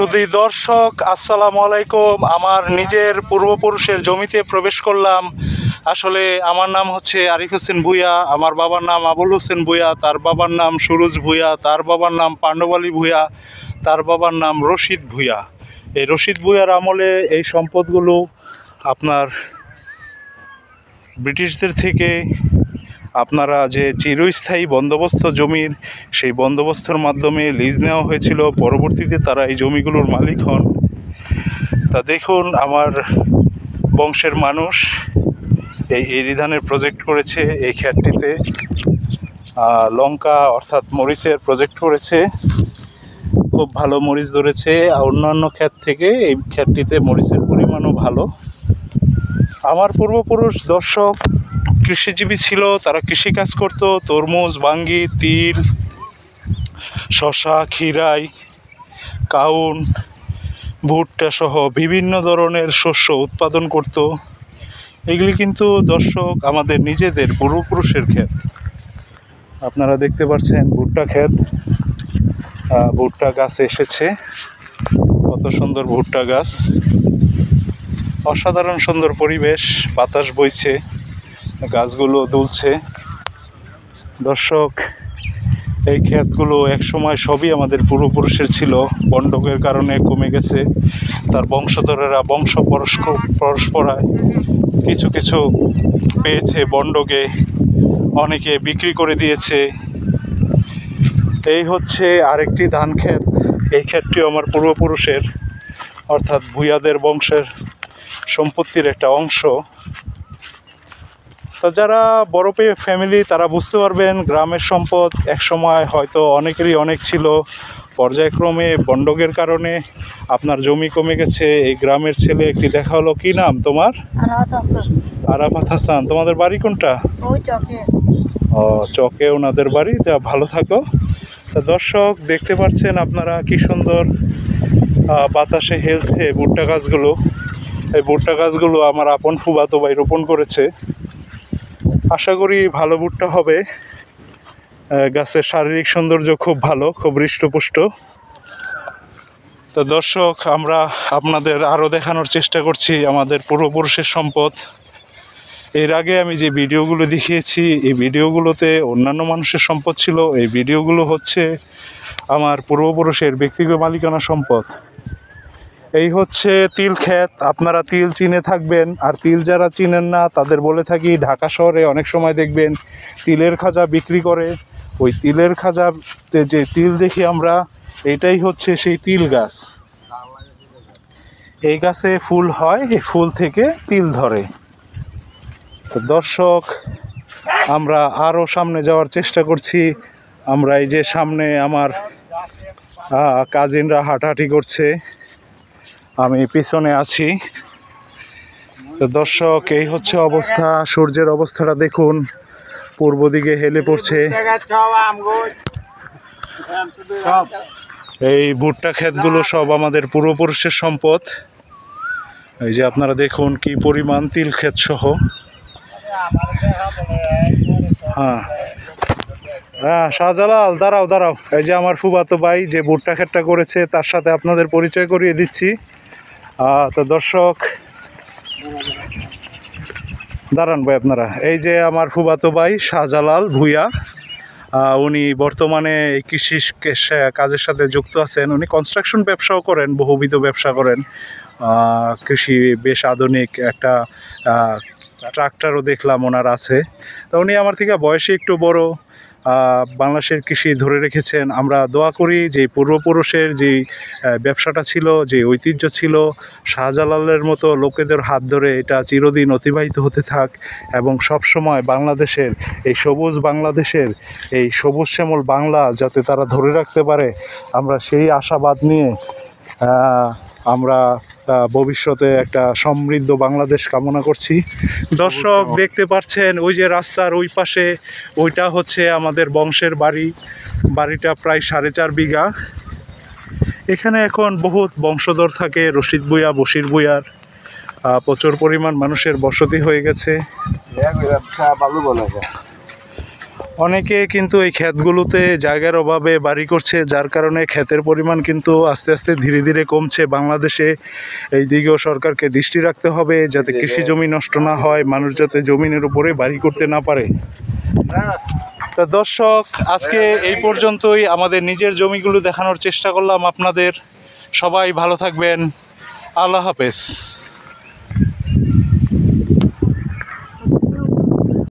সুধী দর্শক, আসসালামু আলাইকুম। আমার নিজের পূর্বপুরুষের জমিতে প্রবেশ করলাম। আসলে আমার নাম হচ্ছে আরিফ হোসেন ভূঁইয়া, আমার বাবার নাম আবুল হোসেন ভূঁইয়া, তার বাবার নাম সুরজ ভূঁইয়া, তার বাবার নাম পাণ্ডব আলী ভূঁইয়া, তার বাবার নাম রশিদ ভূঁইয়া। এই রশিদ ভূঁইয়ার আমলে এই সম্পদগুলো আপনার ব্রিটিশদের থেকে আপনারা যে চিরস্থায়ী বন্দোবস্ত জমির, সেই বন্দোবস্তের মাধ্যমে লিজ নেওয়া হয়েছিল। পরবর্তীতে তারা এই জমিগুলোর মালিক হন। তা দেখুন, আমার বংশের মানুষ এই এরি ধানের প্রজেক্ট করেছে। এই ক্ষেতটিতে লঙ্কা অর্থাৎ মরিচের প্রজেক্ট করেছে। খুব ভালো মরিচ ধরেছে। অন্যান্য ক্ষেত থেকে এই ক্ষেতটিতে মরিচের পরিমাণও ভালো। আমার পূর্বপুরুষ দর্শক কৃষিজীবী ছিল, তারা কৃষিকাজ করত। তরমুজ, বাঙ্গি, তিল, শশা, খিরাই, কাউন, ভুট্টা সহ বিভিন্ন ধরনের শস্য উৎপাদন করত। এগুলি কিন্তু দর্শক আমাদের নিজেদের পূর্বপুরুষের ক্ষেত। আপনারা দেখতে পাচ্ছেন ভুট্টা ক্ষেত, ভুট্টা গাছ এসেছে। কত সুন্দর ভুট্টা গাছ, অসাধারণ সুন্দর পরিবেশ, বাতাস বইছে, গাছগুলো দুলছে। দর্শক, এই ক্ষেতগুলো একসময় সবই আমাদের পূর্বপুরুষের ছিল। বন্ডকের কারণে কমে গেছে। তার বংশধরেরা বংশ পরস্পরায় কিছু কিছু পেয়েছে বন্ডকে, অনেকে বিক্রি করে দিয়েছে। এই হচ্ছে আরেকটি ধান ক্ষেত। এই ক্ষেতটিও আমার পূর্বপুরুষের অর্থাৎ ভূঁইয়াদের বংশের সম্পত্তির একটা অংশ। তো যারা বড় ফ্যামিলি তারা বুঝতে পারবেন, গ্রামের সম্পদ একসময় হয়তো অনেকেরই অনেক ছিল। পর্যায়ক্রমে বন্ডকের কারণে আপনার জমি কমে গেছে। এই গ্রামের ছেলে একটি দেখা হলো, কি নাম তোমার? আরাফাত হাসান। তোমাদের বাড়ি কোনটা? ও, চকে ওনাদের বাড়ি। যা, ভালো থাকো। তা দর্শক, দেখতে পাচ্ছেন আপনারা কি সুন্দর বাতাসে হেলছে ভুট্টা গাছগুলো। এই ভুট্টা গাছগুলো আমার আপন ফুফাতো ভাই রোপণ করেছে। আশা করি ভালো ভুট্টা হবে। গাছের শারীরিক সৌন্দর্য খুব ভালো, খুব হৃষ্টপুষ্ট। তো দর্শক, আমরা আপনাদের আরও দেখানোর চেষ্টা করছি আমাদের পূর্বপুরুষের সম্পদ। এর আগে আমি যে ভিডিওগুলো দেখিয়েছি, এই ভিডিওগুলোতে অন্যান্য মানুষের সম্পদ ছিল। এই ভিডিওগুলো হচ্ছে আমার পূর্বপুরুষের ব্যক্তিগত মালিকানা সম্পদ। এই হচ্ছে তিল ক্ষেত। আপনারা তিল চিনে থাকবেন, আর তিল যারা চিনেন না তাদের বলে থাকি, ঢাকা শহরে অনেক সময় দেখবেন তিলের খাজা বিক্রি করে। ওই তিলের খাজাতে যে তিল দেখি আমরা, এটাই হচ্ছে সেই তিল গাছ। এই গাছে ফুল হয়, এই ফুল থেকে তিল ধরে। তো দর্শক, আমরা আরও সামনে যাওয়ার চেষ্টা করছি। আমরা এই যে সামনে আমার কাজিনরা হাঁটাহাঁটি করছে, আমি পিছনে আছি। তো দর্শক, এই হচ্ছে অবস্থা। সূর্যের অবস্থাটা দেখুন, পূর্ব দিকে হেলে পড়ছে। এই ভুট্টা ক্ষেতগুলো সব আমাদের পূর্বপুরুষের সম্পদ। এই যে আপনারা দেখুন কি পরিমাণ তিল ক্ষেত সহ। হ্যাঁ হ্যাঁ, শাহজালাল, দাঁড়াও দাঁড়াও। এই যে আমার ফুফাতো ভাই যে ভুট্টা ক্ষেতটা করেছে, তার সাথে আপনাদের পরিচয় করিয়ে দিচ্ছি। তো দর্শক, দাঁড়ান ভাই আপনারা। এই যে আমার ফুফাতো ভাই শাহজালাল ভূঁইয়া, উনি বর্তমানে এই কৃষি কাজের সাথে যুক্ত আছেন। উনি কনস্ট্রাকশন ব্যবসাও করেন, বহুবিধ ব্যবসা করেন। কৃষি বেশ আধুনিক একটা ট্রাক্টরও দেখলাম ওনার আছে। তো উনি আমার থেকে বয়সে একটু বড়, বাংলাদেশের কৃষি ধরে রেখেছেন। আমরা দোয়া করি যে পূর্বপুরুষের যে ব্যবসাটা ছিল, যে ঐতিহ্য ছিল, শাহজালালের মতো লোকেদের হাত ধরে এটা চিরদিন অতিবাহিত হতে থাক, এবং সবসময় বাংলাদেশের এই সবুজ বাংলাদেশের এই সবুজ শ্যামল বাংলা যাতে তারা ধরে রাখতে পারে, আমরা সেই আশাবাদ নিয়ে আমরা ভবিষ্যতে একটা সমৃদ্ধ বাংলাদেশ কামনা করছি। দর্শক, দেখতে পাচ্ছেন ওই যে রাস্তার ওই পাশে, ওইটা হচ্ছে আমাদের বংশের বাড়ি। বাড়িটা প্রায় 4.5 বিঘা। এখানে এখন বহুত বংশধর থাকে, রশিদ ভূঁইয়া, বশির ভূঁইয়ার। প্রচুর পরিমাণ মানুষের বসতি হয়ে গেছে। অনেকে কিন্তু এই ক্ষেতগুলোতে জায়গার অভাবে বাড়ি করছে, যার কারণে ক্ষেতের পরিমাণ কিন্তু আস্তে আস্তে ধীরে ধীরে কমছে বাংলাদেশে। এই দিকেও সরকারকে দৃষ্টি রাখতে হবে যাতে কৃষি জমি নষ্ট না হয়, মানুষ যাতে জমিনের উপরে বাড়ি করতে না পারে। তা দর্শক, আজকে এই পর্যন্তই, আমাদের নিজের জমিগুলো দেখানোর চেষ্টা করলাম আপনাদের। সবাই ভালো থাকবেন, আল্লাহ হাফেজ।